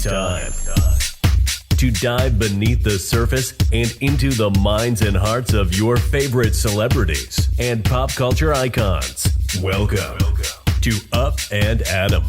It's time to dive beneath the surface and into the minds and hearts of your favorite celebrities and pop culture icons. Welcome to Up and Adam.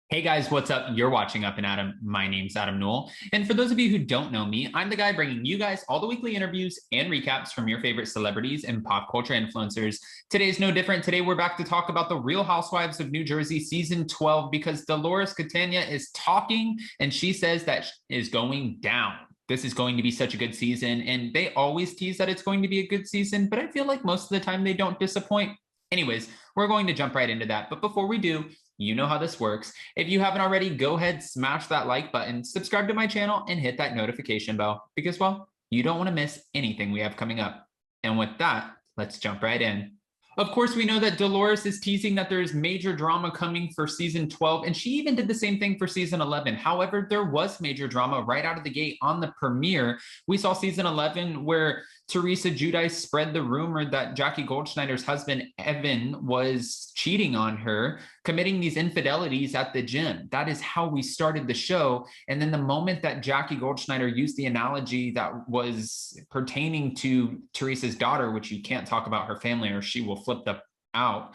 Hey guys, what's up? You're watching Up and Adam. My name's Adam Newell. And for those of you who don't know me, I'm the guy bringing you guys all the weekly interviews and recaps from your favorite celebrities and pop culture influencers. Today's no different. Today we're back to talk about the Real Housewives of New Jersey season 12 because Dolores Catania is talking and she says that is going down. This is going to be such a good season, and they always tease that it's going to be a good season, but I feel like most of the time they don't disappoint. Anyways, we're going to jump right into that. But before we do, you know how this works. If you haven't already, go ahead, smash that like button, subscribe to my channel, and hit that notification bell because, well, you don't want to miss anything we have coming up. And with that, let's jump right in. Of course, we know that Dolores is teasing that there's major drama coming for season 12, and she even did the same thing for season 11. However, there was major drama right out of the gate on the premiere. We saw season 11 where Teresa Giudice spread the rumor that Jackie Goldschneider's husband, Evan, was cheating on her, committing these infidelities at the gym. That is how we started the show. And then the moment that Jackie Goldschneider used the analogy that was pertaining to Teresa's daughter, which you can't talk about her family or she will flip the out,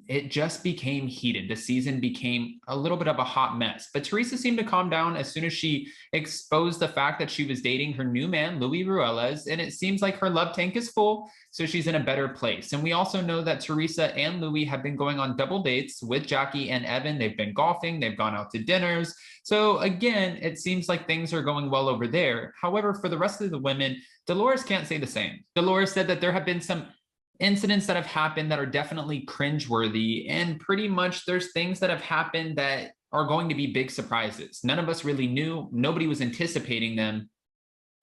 it just became heated. The season became a little bit of a hot mess, but Teresa seemed to calm down as soon as she exposed the fact that she was dating her new man, Louis Ruelas, and it seems like her love tank is full, so she's in a better place. And we also know that Teresa and Louis have been going on double dates with Jackie and Evan. They've been golfing, they've gone out to dinners. So again, it seems like things are going well over there. However, for the rest of the women, Dolores can't say the same. Dolores said that there have been some incidents that have happened that are definitely cringeworthy, and pretty much there's things that have happened that are going to be big surprises. None of us really knew. Nobody was anticipating them.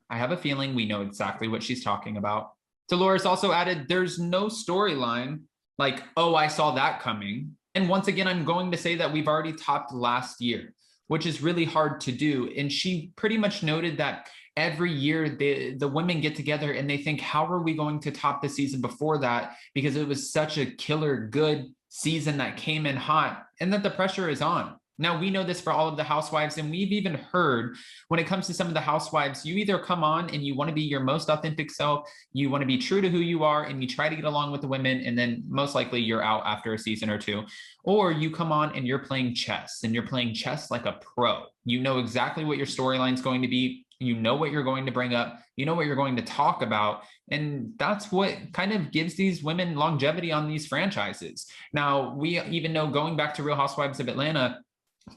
I have a feeling we know exactly what she's talking about. Dolores also added, there's no storyline like, oh, I saw that coming. And once again, I'm going to say that we've already topped last year, which is really hard to do. And she pretty much noted that every year the women get together and they think, how are we going to top the season before that? Because it was such a killer good season that came in hot, and that the pressure is on. Now, we know this for all of the housewives, and we've even heard when it comes to some of the housewives, you either come on and you want to be your most authentic self, you want to be true to who you are, and you try to get along with the women, and then most likely you're out after a season or two. Or you come on and you're playing chess, and you're playing chess like a pro. You know exactly what your storyline is going to be. You know what you're going to bring up. You know what you're going to talk about. And that's what kind of gives these women longevity on these franchises. Now, we even know, going back to Real Housewives of Atlanta,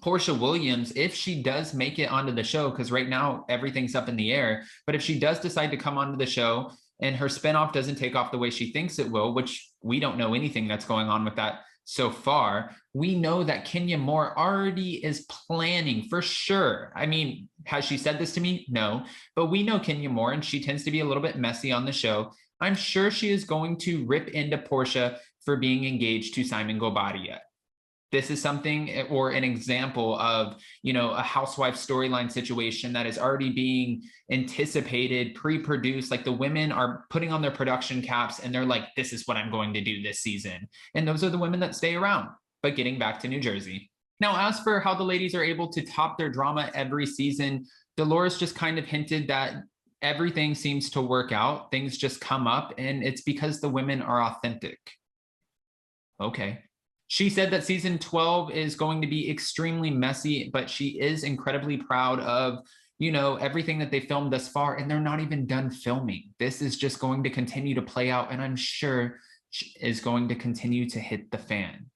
Portia Williams, if she does make it onto the show, because right now everything's up in the air, but if she does decide to come onto the show and her spinoff doesn't take off the way she thinks it will, which we don't know anything that's going on with that so far, we know that Kenya Moore already is planning for sure. I mean, has she said this to me? No, but we know Kenya Moore, and she tends to be a little bit messy on the show. I'm sure she is going to rip into Portia for being engaged to Simon Gobadia. This is something, or an example of, you know, a housewife storyline situation that is already being anticipated, pre-produced. Like, the women are putting on their production caps and they're like, this is what I'm going to do this season. And those are the women that stay around. But getting back to New Jersey. Now, as for how the ladies are able to top their drama every season, Dolores just kind of hinted that everything seems to work out. Things just come up, and it's because the women are authentic. Okay. She said that season 12 is going to be extremely messy, but she is incredibly proud of, you know, everything that they filmed thus far, and they're not even done filming. This is just going to continue to play out, and I'm sure is going to continue to hit the fan.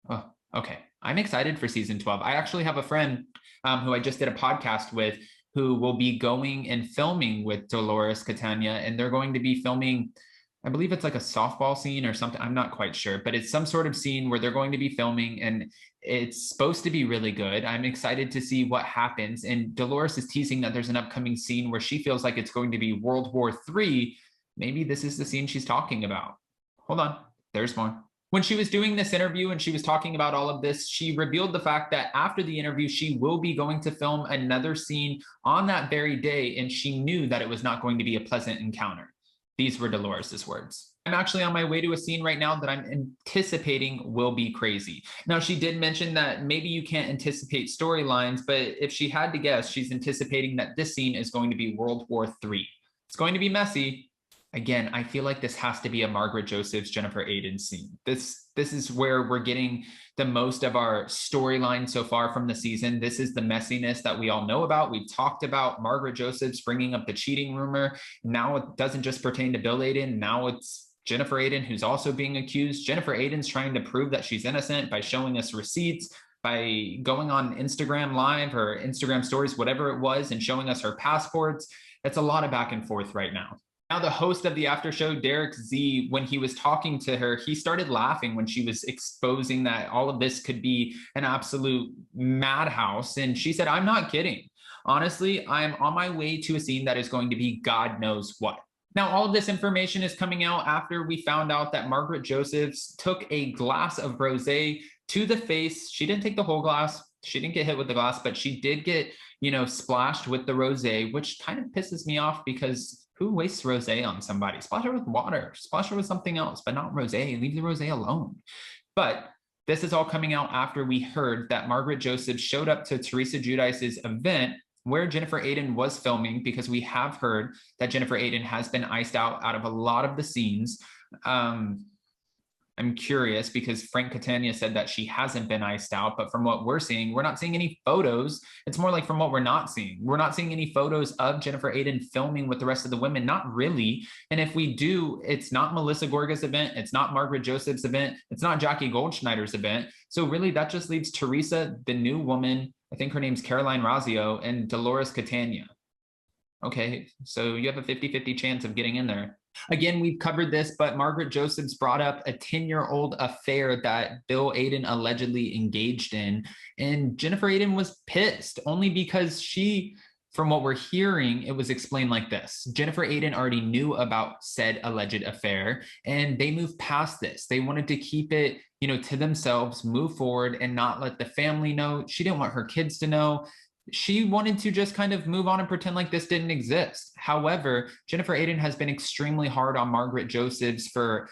Oh, okay. I'm excited for season 12. I actually have a friend who I just did a podcast with who will be going and filming with Dolores Catania, and they're going to be filming, I believe it's like a softball scene or something. I'm not quite sure, but it's some sort of scene where they're going to be filming, and it's supposed to be really good. I'm excited to see what happens. And Dolores is teasing that there's an upcoming scene where she feels like it's going to be World War III. Maybe this is the scene she's talking about. Hold on, there's more. When she was doing this interview and she was talking about all of this, she revealed the fact that after the interview, she will be going to film another scene on that very day, and she knew that it was not going to be a pleasant encounter. These were Dolores' words. I'm actually on my way to a scene right now that I'm anticipating will be crazy. Now, she did mention that maybe you can't anticipate storylines, but if she had to guess, she's anticipating that this scene is going to be World War III. It's going to be messy. Again, I feel like this has to be a Margaret Josephs, Jennifer Aydin scene. This is where we're getting the most of our storyline so far from the season. This is the messiness that we all know about. We've talked about Margaret Josephs bringing up the cheating rumor. Now it doesn't just pertain to Bill Aydin. Now it's Jennifer Aydin who's also being accused. Jennifer Aydin's trying to prove that she's innocent by showing us receipts, by going on Instagram Live or Instagram stories, whatever it was, and showing us her passports. It's a lot of back and forth right now. Now, the host of the after show, Derek Z, when he was talking to her, he started laughing when she was exposing that all of this could be an absolute madhouse. And she said, I'm not kidding. Honestly, I'm on my way to a scene that is going to be God knows what. Now, all of this information is coming out after we found out that Margaret Josephs took a glass of rosé to the face. She didn't take the whole glass. She didn't get hit with the glass, but she did get, splashed with the rosé, which kind of pisses me off because who wastes rosé on somebody? Splash her with water, splash her with something else, but not rosé. Leave the rosé alone. But this is all coming out after we heard that Margaret Joseph showed up to Teresa Giudice's event where Jennifer Aydin was filming, because we have heard that Jennifer Aydin has been iced out of a lot of the scenes. I'm curious because Frank Catania said that she hasn't been iced out, but from what we're seeing, we're not seeing any photos. It's more like from what we're not seeing. We're not seeing any photos of Jennifer Aydin filming with the rest of the women, not really. And if we do, it's not Melissa Gorga's event. It's not Margaret Joseph's event. It's not Jackie Goldschneider's event. So really that just leaves Teresa, the new woman, I think her name's Caroline Razio, and Dolores Catania. Okay, so you have a 50-50 chance of getting in there. Again, we've covered this, but Margaret Josephs brought up a 10-year-old affair that Bill Aydin allegedly engaged in. And Jennifer Aydin was pissed only because she, from what we're hearing, it was explained like this. Jennifer Aydin already knew about said alleged affair, and they moved past this. They wanted to keep it, to themselves, move forward, and not let the family know. She didn't want her kids to know. She wanted to just kind of move on and pretend like this didn't exist. However, Jennifer Aydin has been extremely hard on Margaret Josephs for,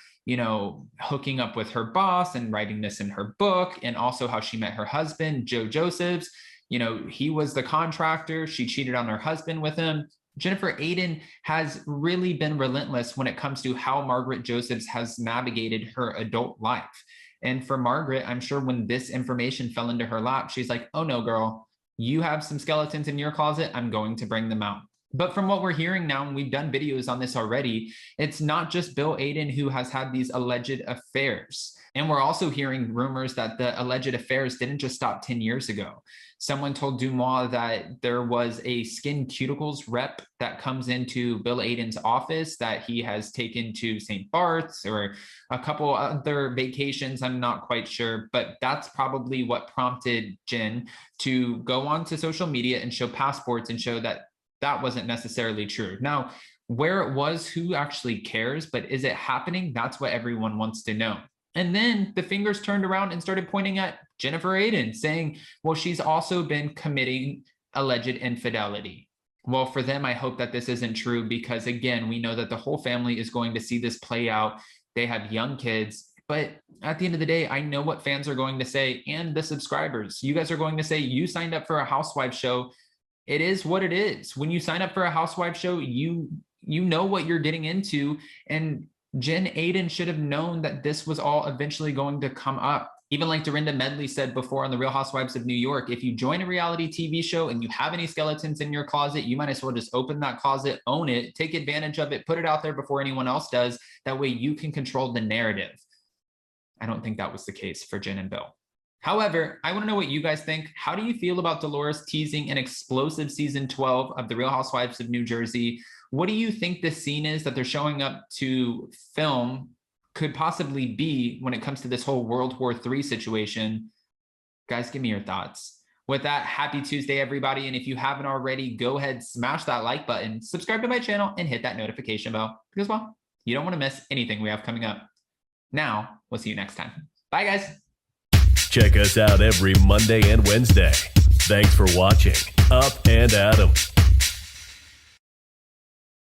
hooking up with her boss and writing this in her book, and also how she met her husband, Joe Josephs. He was the contractor. She cheated on her husband with him. Jennifer Aydin has really been relentless when it comes to how Margaret Josephs has navigated her adult life. And for Margaret, I'm sure when this information fell into her lap, she's like, oh no, girl, you have some skeletons in your closet. I'm going to bring them out. But from what we're hearing now, and we've done videos on this already, it's not just Bill Aydin who has had these alleged affairs. And we're also hearing rumors that the alleged affairs didn't just stop 10 years ago. Someone told Dumois that there was a skin cuticles rep that comes into Bill Aydin's office that he has taken to St. Bart's or a couple other vacations. I'm not quite sure, but that's probably what prompted Jen to go onto social media and show passports and show that that wasn't necessarily true. Now, where it was, who actually cares, but is it happening? That's what everyone wants to know. And then the fingers turned around and started pointing at Jennifer Aydin, saying, well, she's also been committing alleged infidelity. Well, for them, I hope that this isn't true because, again, we know that the whole family is going to see this play out. They have young kids. But at the end of the day, I know what fans are going to say, and the subscribers. You guys are going to say, you signed up for a Housewives show. It is what it is. When you sign up for a Housewives show, you know what you're getting into. And Jen Aydin should have known that this was all eventually going to come up. Even like Dorinda Medley said before on The Real Housewives of New York, if you join a reality TV show and you have any skeletons in your closet, you might as well just open that closet, own it, take advantage of it, put it out there before anyone else does. That way you can control the narrative. I don't think that was the case for Jen and Bill. However, I want to know what you guys think. How do you feel about Dolores teasing an explosive season 12 of The Real Housewives of New Jersey? What do you think the scene is that they're showing up to film could possibly be when it comes to this whole World War III situation? Guys, give me your thoughts. With that, happy Tuesday, everybody. And if you haven't already, go ahead, smash that like button, subscribe to my channel, and hit that notification bell because, well, you don't want to miss anything we have coming up. Now, we'll see you next time. Bye, guys. Check us out every Monday and Wednesday. Thanks for watching Up and Adam.